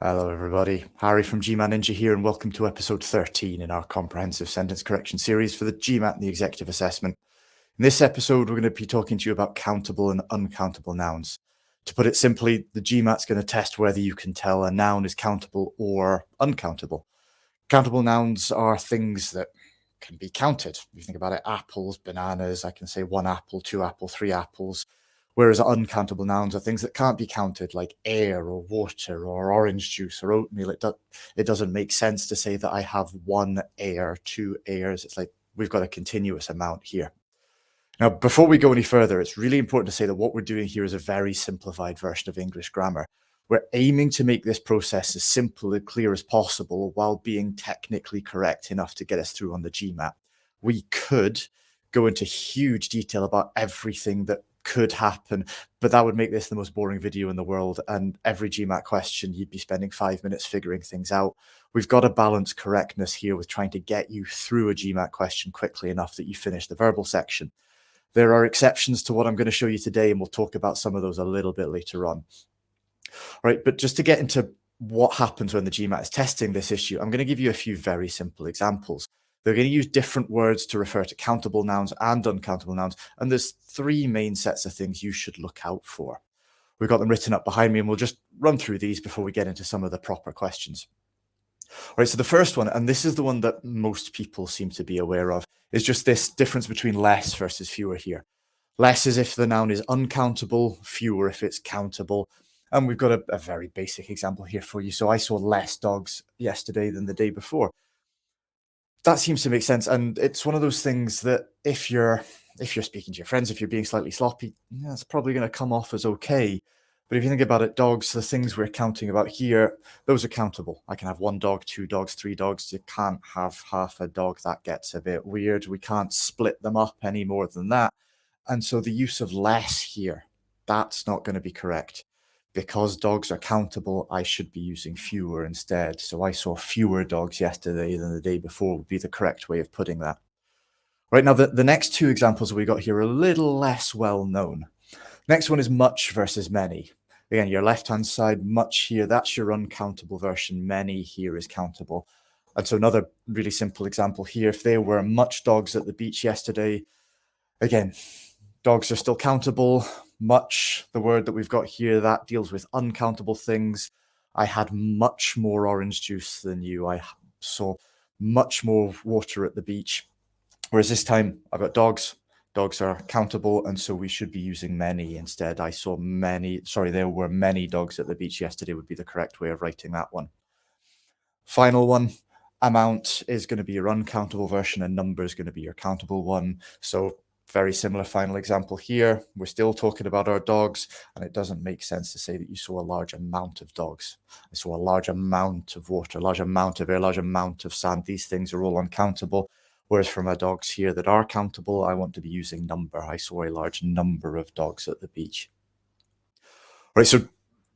Hello, everybody. Harry from GMAT Ninja here, and welcome to episode 13 in our comprehensive sentence correction series for the GMAT and the executive assessment. In this episode, we're going to be talking to you about countable and uncountable nouns. To put it simply, the GMAT's going to test whether you can tell a noun is countable or uncountable. Countable nouns are things that can be counted. If you think about it, apples, bananas, I can say one apple, two apple, three apples. Whereas uncountable nouns are things that can't be counted, like air or water or orange juice or oatmeal. It doesn't make sense to say that I have one air, two airs. It's like we've got a continuous amount here. Now, before we go any further, it's really important to say that what we're doing here is a very simplified version of English grammar. We're aiming to make this process as simple and clear as possible while being technically correct enough to get us through on the GMAT. We could go into huge detail about everything that could happen, but that would make this the most boring video in the world. And every GMAT question, you'd be spending 5 minutes figuring things out. We've got to balance correctness here with trying to get you through a GMAT question quickly enough that you finish the verbal section. There are exceptions to what I'm going to show you today, and we'll talk about some of those a little bit later on. All right, but just to get into what happens when the GMAT is testing this issue, I'm going to give you a few very simple examples. They're going to use different words to refer to countable nouns and uncountable nouns, and there's three main sets of things you should look out for. We've got them written up behind me, and we'll just run through these before we get into some of the proper questions. All right, so the first one, and this is the one that most people seem to be aware of, is just this difference between less versus fewer here. Less is if the noun is uncountable, fewer if it's countable. And we've got a very basic example here for you. So I saw less dogs yesterday than the day before. That seems to make sense. And it's one of those things that if you're speaking to your friends, if you're being slightly sloppy, yeah, it's probably going to come off as okay. But if you think about it, dogs, the things we're counting about here, those are countable. I can have one dog, two dogs, three dogs. You can't have half a dog. That gets a bit weird. We can't split them up any more than that. And so the use of less here, that's not going to be correct. Because dogs are countable, I should be using fewer instead. So I saw fewer dogs yesterday than the day before would be the correct way of putting that. Right, now the next two examples we got here are a little less well known. Next one is much versus many. Again, your left-hand side, much here, that's your uncountable version. Many here is countable. And so another really simple example here, if there were much dogs at the beach yesterday, again, dogs are still countable. Much, the word that we've got here, that deals with uncountable things. I had much more orange juice than you. I saw much more water at the beach. Whereas this time I've got dogs. Dogs are countable, and so we should be using many instead. There were many dogs at the beach yesterday would be the correct way of writing that one. Final one, amount is going to be your uncountable version and number is going to be your countable one. So very similar final example here. We're still talking about our dogs, and it doesn't make sense to say that you saw a large amount of dogs. I saw a large amount of water, a large amount of air, a large amount of sand. These things are all uncountable. Whereas for my dogs here that are countable, I want to be using number. I saw a large number of dogs at the beach. Right, so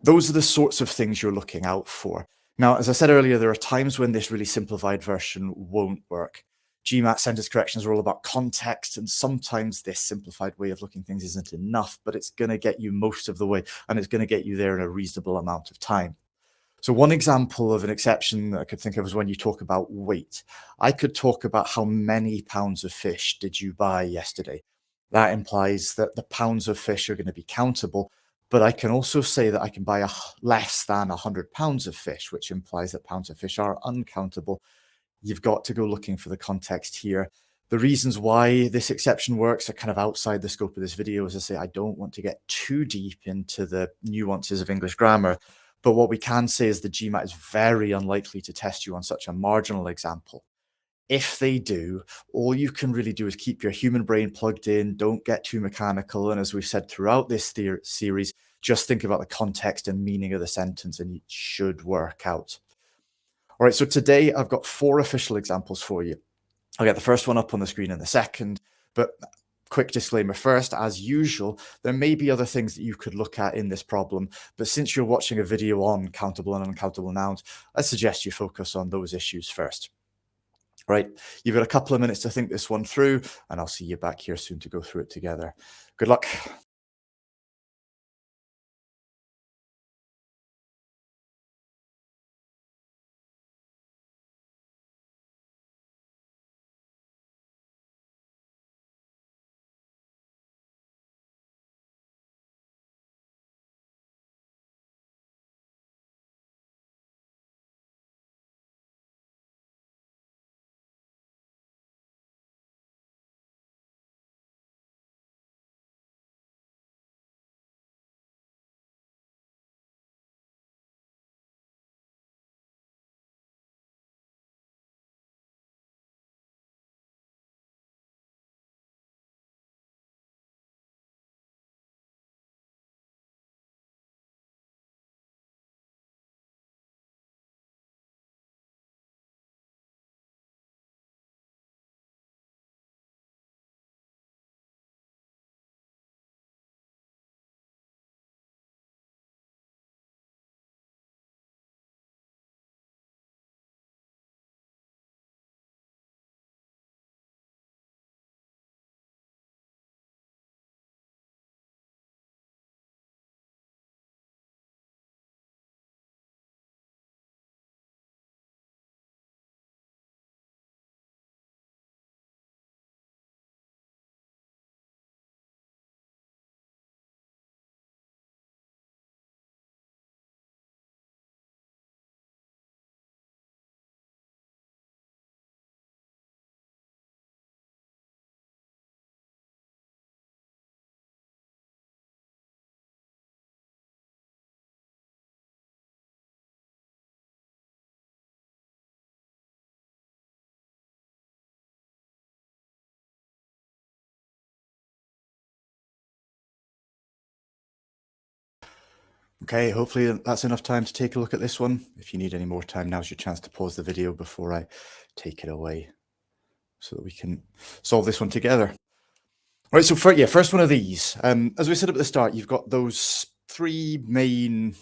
those are the sorts of things you're looking out for. Now, as I said earlier, there are times when this really simplified version won't work. GMAT sentence corrections are all about context, and sometimes this simplified way of looking things isn't enough, but it's going to get you most of the way, and it's going to get you there in a reasonable amount of time. So one example of an exception that I could think of is when you talk about weight. I could talk about how many pounds of fish did you buy yesterday. That implies that the pounds of fish are going to be countable, but I can also say that I can buy less than 100 pounds of fish, which implies that pounds of fish are uncountable. You've got to go looking for the context here. The reasons why this exception works are kind of outside the scope of this video. As I say, I don't want to get too deep into the nuances of English grammar, but what we can say is the GMAT is very unlikely to test you on such a marginal example. If they do, all you can really do is keep your human brain plugged in, don't get too mechanical, and as we've said throughout this series, just think about the context and meaning of the sentence, and it should work out. All right, so today I've got 4 official examples for you. I'll get the first one up on the screen in a second, but quick disclaimer first, as usual, there may be other things that you could look at in this problem, but since you're watching a video on countable and uncountable nouns, I suggest you focus on those issues first. Right, you've got a couple of minutes to think this one through, and I'll see you back here soon to go through it together. Good luck. Okay, hopefully that's enough time to take a look at this one. If you need any more time, now's your chance to pause the video before I take it away so that we can solve this one together. All right, so first one of these. As we said at the start, you've got those three main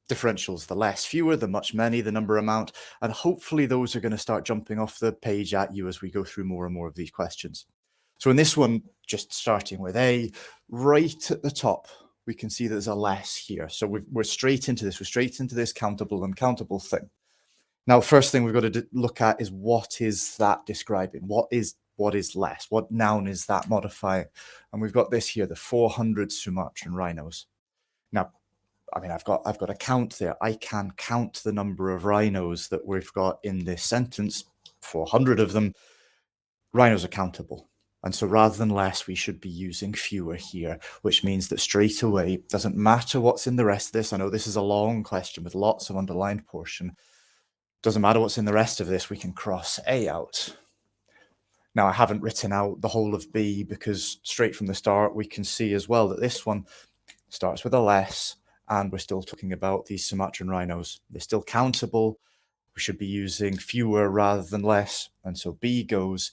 differentials: the less, fewer, the much, many, the number, amount, and hopefully those are going to start jumping off the page at you as we go through more and more of these questions. So in this one, just starting with A, right at the top, we can see there's a less here. So we're straight into this. We're straight into this countable, uncountable thing. Now, first thing we've got to look at is what is that describing? What is less? What noun is that modifying? And we've got this here, the 400 Sumatran rhinos. Now, I mean, I've got a count there. I can count the number of rhinos that we've got in this sentence, 400 of them. Rhinos are countable. And so rather than less, we should be using fewer here, which means that straight away, doesn't matter what's in the rest of this. I know this is a long question with lots of underlined portion. Doesn't matter what's in the rest of this, we can cross A out. Now, I haven't written out the whole of B because straight from the start, we can see as well that this one starts with a less, and we're still talking about these Sumatran rhinos. They're still countable. We should be using fewer rather than less. And so B goes.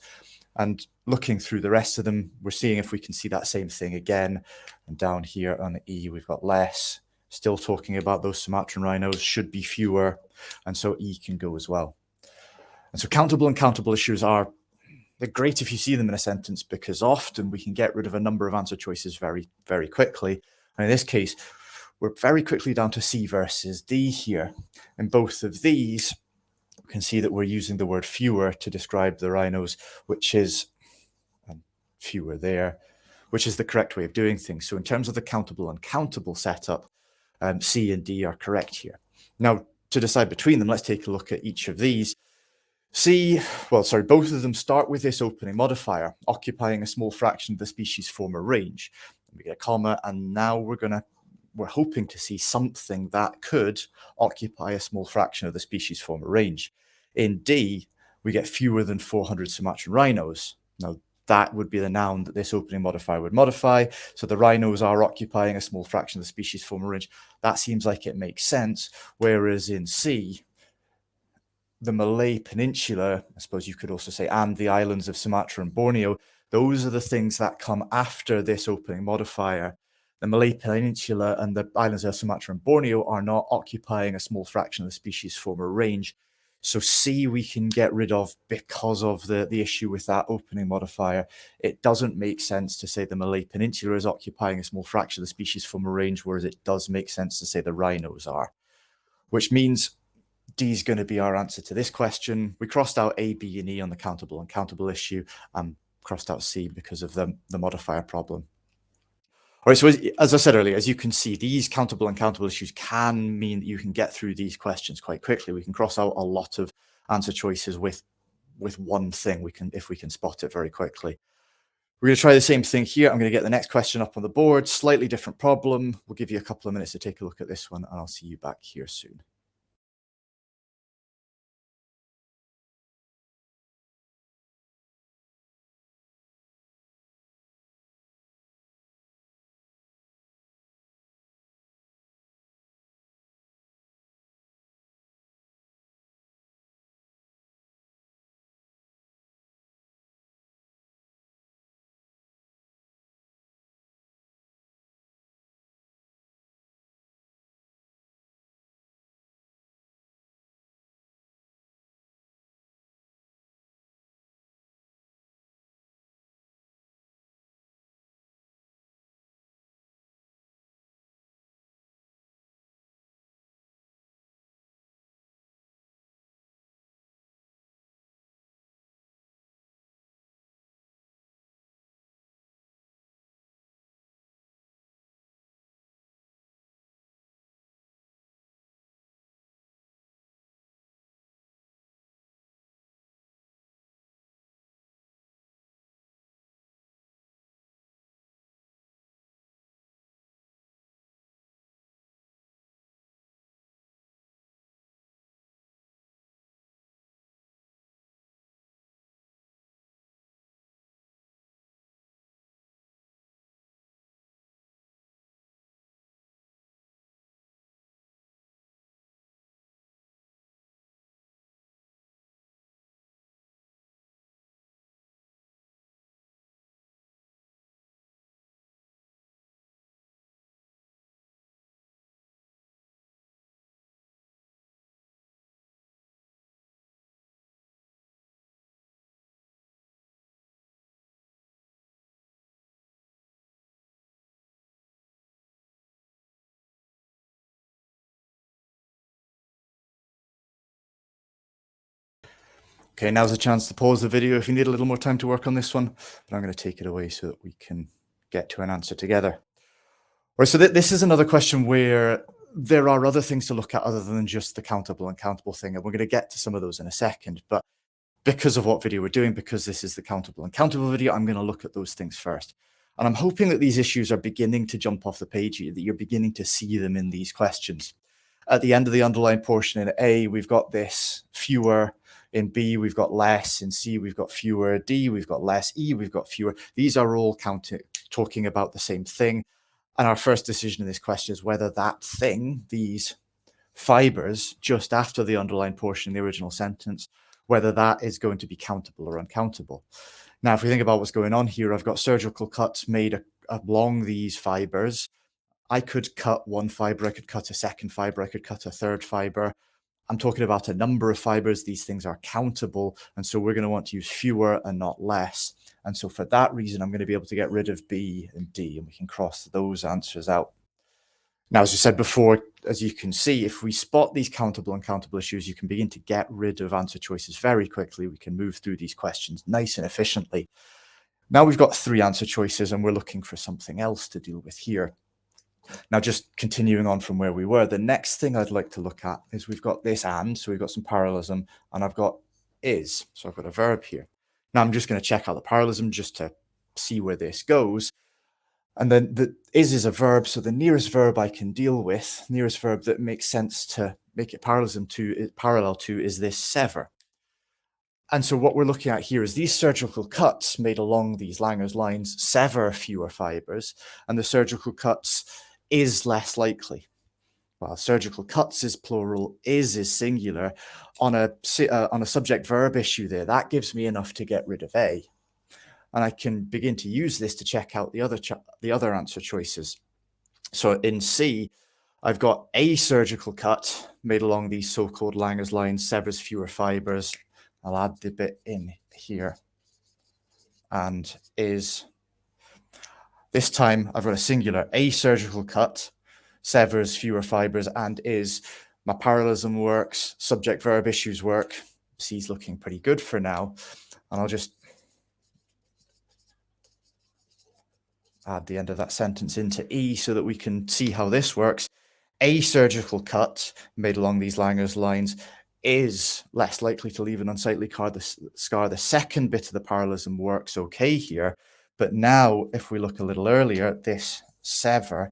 And looking through the rest of them, we're seeing if we can see that same thing again. And down here on the E, we've got less. Still talking about those Sumatran rhinos, should be fewer. And so E can go as well. And so countable and countable issues they're great if you see them in a sentence because often we can get rid of a number of answer choices very, very quickly. And in this case, we're very quickly down to C versus D here. In both of these, we can see that we're using the word fewer to describe the rhinos, which is fewer there, which is the correct way of doing things. So in terms of the countable and uncountable setup, C and D are correct here. Now, to decide between them, let's take a look at each of these. Both of them start with this opening modifier, occupying a small fraction of the species form a range. We get a comma, and now we're hoping to see something that could occupy a small fraction of the species form a range. In D, we get fewer than 400 Sumatran rhinos. Now, that would be the noun that this opening modifier would modify. So the rhinos are occupying a small fraction of the species form a range. That seems like it makes sense. Whereas in C, the Malay Peninsula, I suppose you could also say, and the islands of Sumatra and Borneo, those are the things that come after this opening modifier. The Malay Peninsula and the islands of Sumatra and Borneo are not occupying a small fraction of the species form a range. So C we can get rid of because of the issue with that opening modifier. It doesn't make sense to say the Malay Peninsula is occupying a small fraction of the species form a range, whereas it does make sense to say the rhinos are, which means D is going to be our answer to this question. We crossed out A, B, and E on the countable and uncountable issue, and crossed out C because of the modifier problem. All right, so as I said earlier, as you can see, these countable and uncountable issues can mean that you can get through these questions quite quickly. We can cross out a lot of answer choices with one thing, if we can spot it very quickly. We're going to try the same thing here. I'm going to get the next question up on the board, slightly different problem. We'll give you a couple of minutes to take a look at this one, and I'll see you back here soon. Okay, now's a chance to pause the video if you need a little more time to work on this one, but I'm going to take it away so that we can get to an answer together. All right, so this is another question where there are other things to look at other than just the countable and countable thing, and we're going to get to some of those in a second. But because of what video we're doing, because this is the countable and countable video, I'm going to look at those things first. And I'm hoping that these issues are beginning to jump off the page here, that you're beginning to see them in these questions. At the end of the underlined portion in A, we've got this fewer. In B, we've got less. In C, we've got fewer. D, we've got less. E, we've got fewer. These are all talking about the same thing. And our first decision in this question is whether that thing, these fibres, just after the underlined portion in the original sentence, whether that is going to be countable or uncountable. Now, if we think about what's going on here, I've got surgical cuts made along these fibres. I could cut one fibre, I could cut a second fibre, I could cut a third fibre. I'm talking about a number of fibres. These things are countable, and so we're going to want to use fewer and not less. And so for that reason, I'm going to be able to get rid of B and D, and we can cross those answers out. Now, as I said before, as you can see, if we spot these countable and uncountable issues, you can begin to get rid of answer choices very quickly. We can move through these questions nice and efficiently. Now we've got 3 answer choices, and we're looking for something else to deal with here. Now, just continuing on from where we were, the next thing I'd like to look at is we've got this and, so we've got some parallelism, and I've got is, so I've got a verb here. Now, I'm just going to check out the parallelism just to see where this goes. And then the is a verb, so the nearest verb I can deal with, nearest verb that makes sense to make it parallel to is this sever. And so what we're looking at here is these surgical cuts made along these Langer's lines sever fewer fibres, and the surgical cuts is less likely. Well, surgical cuts is plural, is singular. On a subject-verb issue there, that gives me enough to get rid of A. And I can begin to use this to check out the other answer choices. So in C, I've got a surgical cut made along these so-called Langer's lines, severs fewer fibres. I'll add the bit in here. And is, this time I've got a singular, a surgical cut, severs fewer fibres, and is. My parallelism works, subject-verb issues work. C's looking pretty good for now. And I'll just add the end of that sentence into E so that we can see how this works. A surgical cut made along these Langer's lines is less likely to leave an unsightly scar. The second bit of the parallelism works okay here. But now, if we look a little earlier, this sever,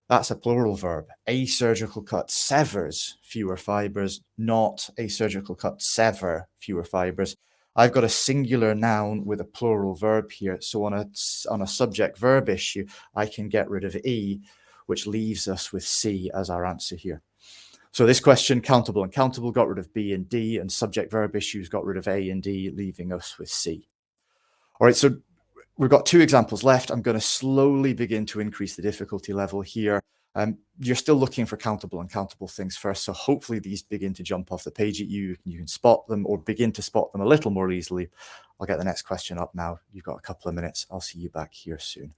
that's a plural verb. A surgical cut severs fewer fibres, not a surgical cut sever fewer fibres. I've got a singular noun with a plural verb here. So on a subject-verb issue, I can get rid of E, which leaves us with C as our answer here. So this question, countable and uncountable, got rid of B and D, and subject-verb issues got rid of A and D, leaving us with C. All right, so we've got 2 examples left. I'm going to slowly begin to increase the difficulty level here. You're still looking for countable and uncountable things first, so hopefully these begin to jump off the page at you. You can spot them or begin to spot them a little more easily. I'll get the next question up now. You've got a couple of minutes. I'll see you back here soon.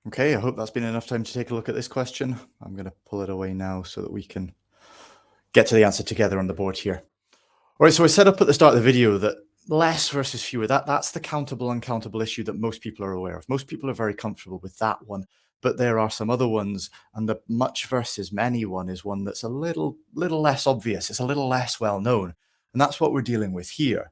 Okay, I hope that's been enough time to take a look at this question. I'm going to pull it away now so that we can get to the answer together on the board here. All right, so I set up at the start of the video that less versus fewer, that's the countable, uncountable issue that most people are aware of. Most people are very comfortable with that one, but there are some other ones, and the much versus many one is one that's a little less obvious. It's a little less well known, and that's what we're dealing with here.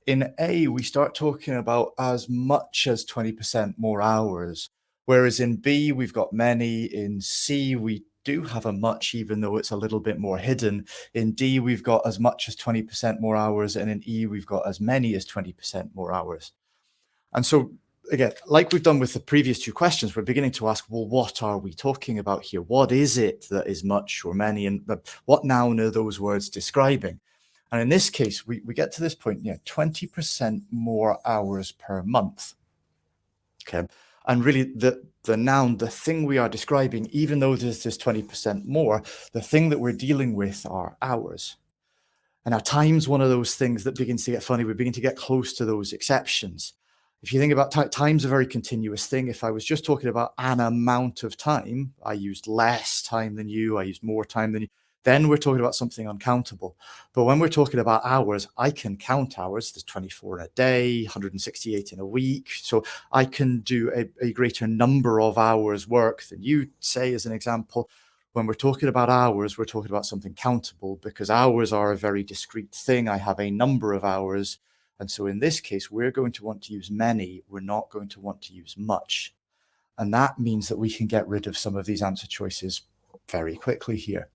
In A, we start talking about as much as 20% more hours, whereas in B, we've got many. In C, we do have a much, even though it's a little bit more hidden. In D, we've got as much as 20% more hours, and in E, we've got as many as 20% more hours. And so, again, like we've done with the previous two questions, we're beginning to ask, well, what are we talking about here? What is it that is much or many, and what noun are those words describing? And in this case, we get to this point, 20% more hours per month. Okay. And really the noun, the thing we are describing, even though there's this 20% more, the thing that we're dealing with are hours. And now time's one of those things that begins to get funny. We begin to get close to those exceptions. If you think about time's a very continuous thing. If I was just talking about an amount of time, I used less time than you, I used more time than you, then we're talking about something uncountable. But when we're talking about hours, I can count hours. There's 24 in a day, 168 in a week. So I can do a greater number of hours work than you, say, as an example. When we're talking about hours, we're talking about something countable, because hours are a very discrete thing. I have a number of hours. And so in this case, we're going to want to use many. We're not going to want to use much. And that means that we can get rid of some of these answer choices very quickly here.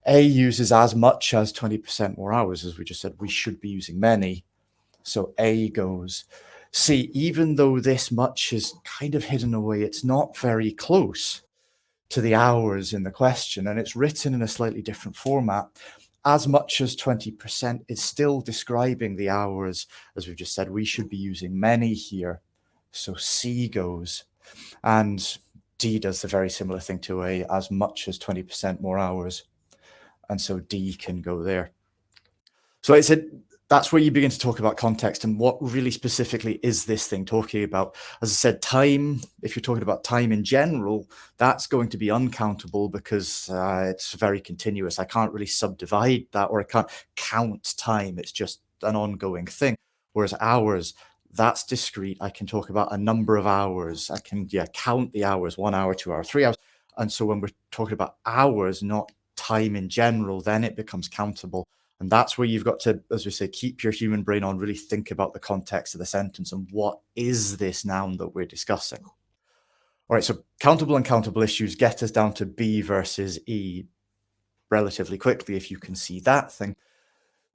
A uses as much as 20% more hours. As we just said, we should be using many. So A goes. C, even though this much is kind of hidden away, it's not very close to the hours in the question, and it's written in a slightly different format. As much as 20% is still describing the hours. As we've just said, we should be using many here. So C goes. And D does the very similar thing to A, as much as 20% more hours. And so D can go there. So I said, that's where you begin to talk about context and what really specifically is this thing talking about. As I said, time, if you're talking about time in general, that's going to be uncountable because it's very continuous. I can't really subdivide that, or I can't count time. It's just an ongoing thing. Whereas hours, that's discrete. I can talk about a number of hours. I can count the hours, 1 hour, 2 hours, 3 hours. And so when we're talking about hours, not time in general, then it becomes countable. And that's where you've got to, as we say, keep your human brain on, really think about the context of the sentence and what is this noun that we're discussing. All right, so countable and countable issues get us down to B versus E relatively quickly, if you can see that thing.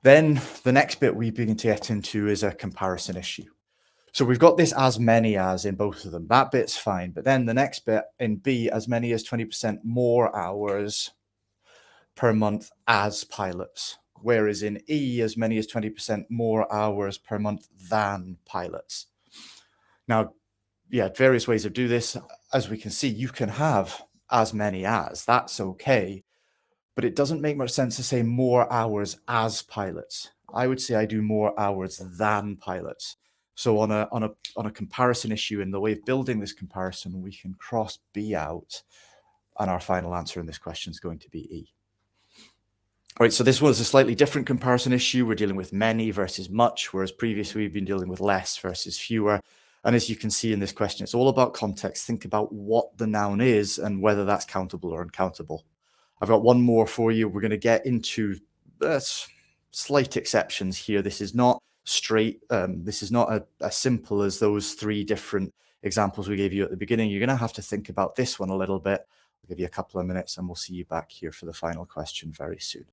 Then the next bit we begin to get into is a comparison issue. So we've got this as many as in both of them. That bit's fine. But then the next bit in B, as many as 20% more hours per month as pilots. Whereas in E, as many as 20% more hours per month than pilots. Now, various ways of do this. As we can see, you can have as many as, that's okay. But it doesn't make much sense to say more hours as pilots. I would say I do more hours than pilots. So on a comparison issue, in the way of building this comparison, we can cross B out, and our final answer in this question is going to be E. All right, so this was a slightly different comparison issue. We're dealing with many versus much, whereas previously we've been dealing with less versus fewer. And as you can see in this question, it's all about context. Think about what the noun is and whether that's countable or uncountable. I've got one more for you. We're going to get into slight exceptions here. This is not straight. This is not as simple as those three different examples we gave you at the beginning. You're going to have to think about this one a little bit. I'll give you a couple of minutes and we'll see you back here for the final question very soon.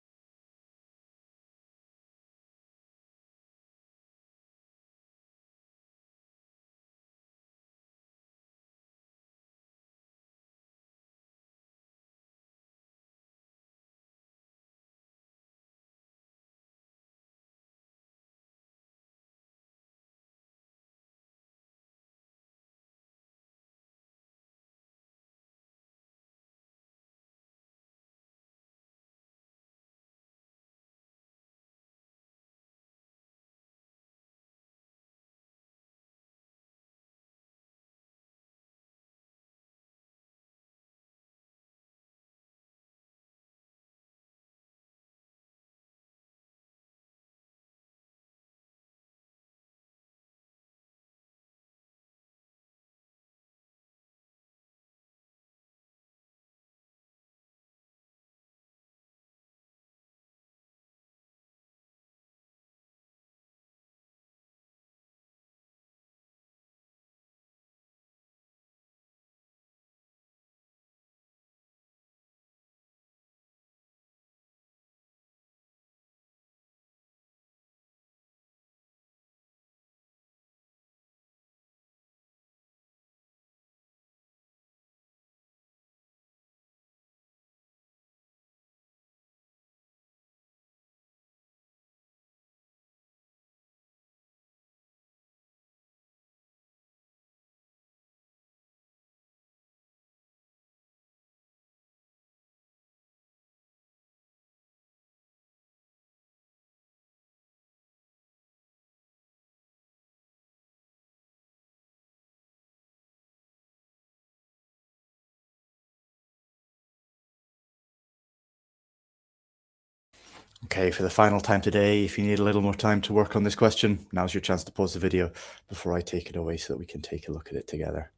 Okay, for the final time today, if you need a little more time to work on this question, now's your chance to pause the video before I take it away so that we can take a look at it together.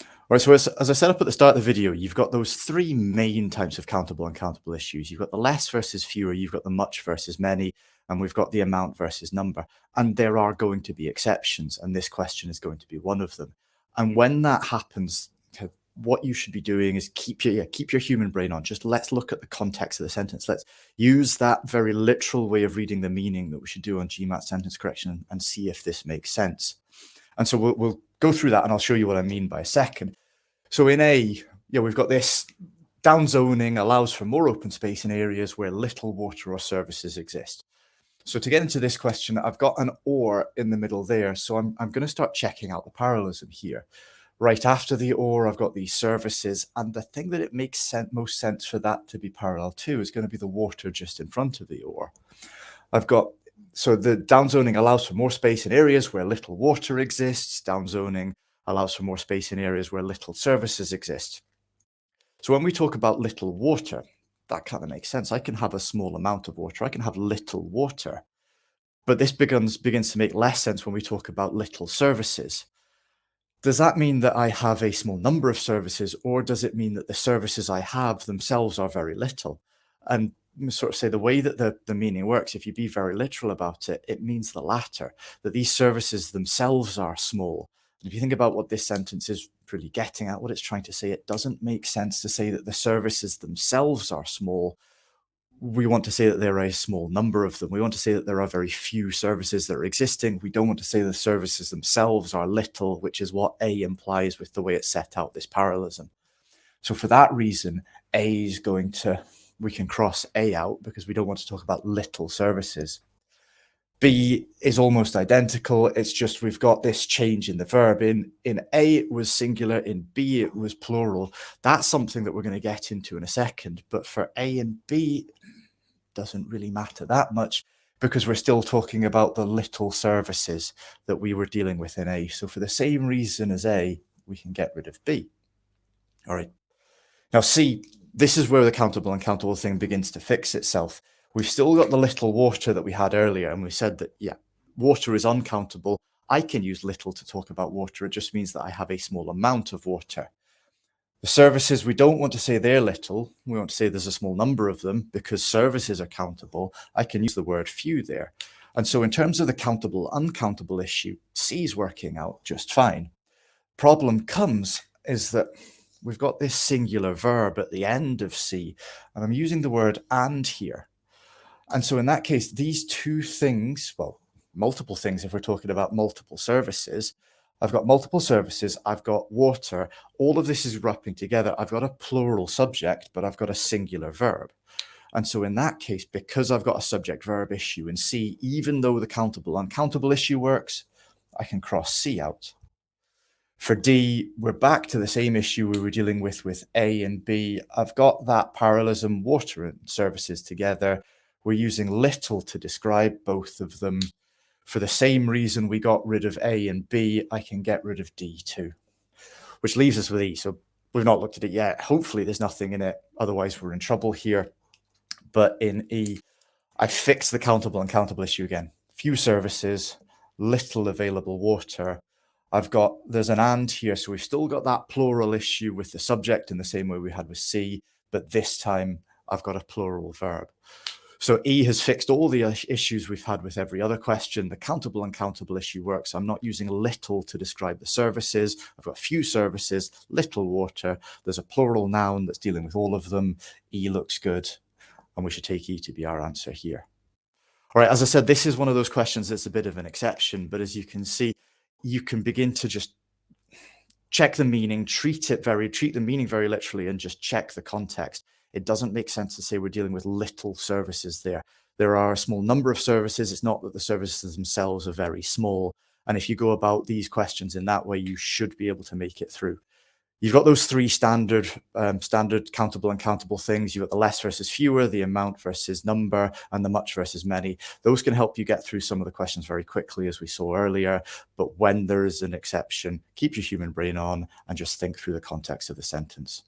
All right, so as I set up at the start of the video, you've got those three main types of countable and uncountable issues. You've got the less versus fewer, you've got the much versus many, and we've got the amount versus number. And there are going to be exceptions, and this question is going to be one of them. And when that happens, what you should be doing is keep your human brain on. Just let's look at the context of the sentence. Let's use that very literal way of reading the meaning that we should do on GMAT sentence correction and see if this makes sense. And so we'll go through that, and I'll show you what I mean by a second. So in A, we've got this downzoning allows for more open space in areas where little water or services exist. So to get into this question, I've got an or in the middle there. So I'm going to start checking out the parallelism here. Right after the or, I've got these services, and the thing that it makes most sense for that to be parallel to is going to be the water just in front of the or. So the downzoning allows for more space in areas where little water exists. Downzoning allows for more space in areas where little services exist. So when we talk about little water, that kind of makes sense. I can have a small amount of water. I can have little water. But this begins to make less sense when we talk about little services. Does that mean that I have a small number of services, or does it mean that the services I have themselves are very little? And sort of say the way that the meaning works, if you be very literal about it, it means the latter, that these services themselves are small. And if you think about what this sentence is really getting at, what it's trying to say, it doesn't make sense to say that the services themselves are small. We want to say that there are a small number of them. We want to say that there are very few services that are existing. We don't want to say the services themselves are little, which is what A implies with the way it's set out, this parallelism. So for that reason, we can cross A out because we don't want to talk about little services. B is almost identical. It's just we've got this change in the verb. In A, it was singular. In B, it was plural. That's something that we're going to get into in a second. But for A and B, doesn't really matter that much because we're still talking about the little services that we were dealing with in A. So for the same reason as A, we can get rid of B. All right. Now C, this is where the countable and uncountable thing begins to fix itself. We've still got the little water that we had earlier, and we said that, water is uncountable. I can use little to talk about water. It just means that I have a small amount of water. The services, we don't want to say they're little. We want to say there's a small number of them because services are countable. I can use the word few there. And so in terms of the countable, uncountable issue, C is working out just fine. Problem comes is that we've got this singular verb at the end of C, and I'm using the word and here. And so in that case, these two things, well, multiple things if we're talking about multiple services, I've got multiple services, I've got water, all of this is wrapping together. I've got a plural subject, but I've got a singular verb. And so in that case, because I've got a subject-verb issue in C, even though the countable, uncountable issue works, I can cross C out. For D, we're back to the same issue we were dealing with A and B. I've got that parallelism, water and services together. We're using little to describe both of them. For the same reason we got rid of A and B, I can get rid of D too, which leaves us with E. So we've not looked at it yet. Hopefully there's nothing in it. Otherwise we're in trouble here. But in E, I fixed the countable and uncountable issue again. Few services, little available water. There's an and here. So we've still got that plural issue with the subject in the same way we had with C, but this time I've got a plural verb. So E has fixed all the issues we've had with every other question. The countable and uncountable issue works. I'm not using little to describe the services. I've got few services, little water. There's a plural noun that's dealing with all of them. E looks good, and we should take E to be our answer here. All right, as I said, this is one of those questions that's a bit of an exception, but as you can see, you can begin to just check the meaning, treat the meaning very literally, and just check the context. It doesn't make sense to say we're dealing with little services there. There are a small number of services. It's not that the services themselves are very small. And if you go about these questions in that way, you should be able to make it through. You've got those three standard countable and uncountable things. You've got the less versus fewer, the amount versus number, and the much versus many. Those can help you get through some of the questions very quickly, as we saw earlier. But when there is an exception, keep your human brain on and just think through the context of the sentence.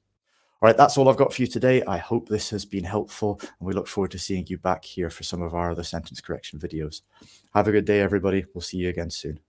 All right, that's all I've got for you today. I hope this has been helpful, and we look forward to seeing you back here for some of our other sentence correction videos. Have a good day, everybody. We'll see you again soon.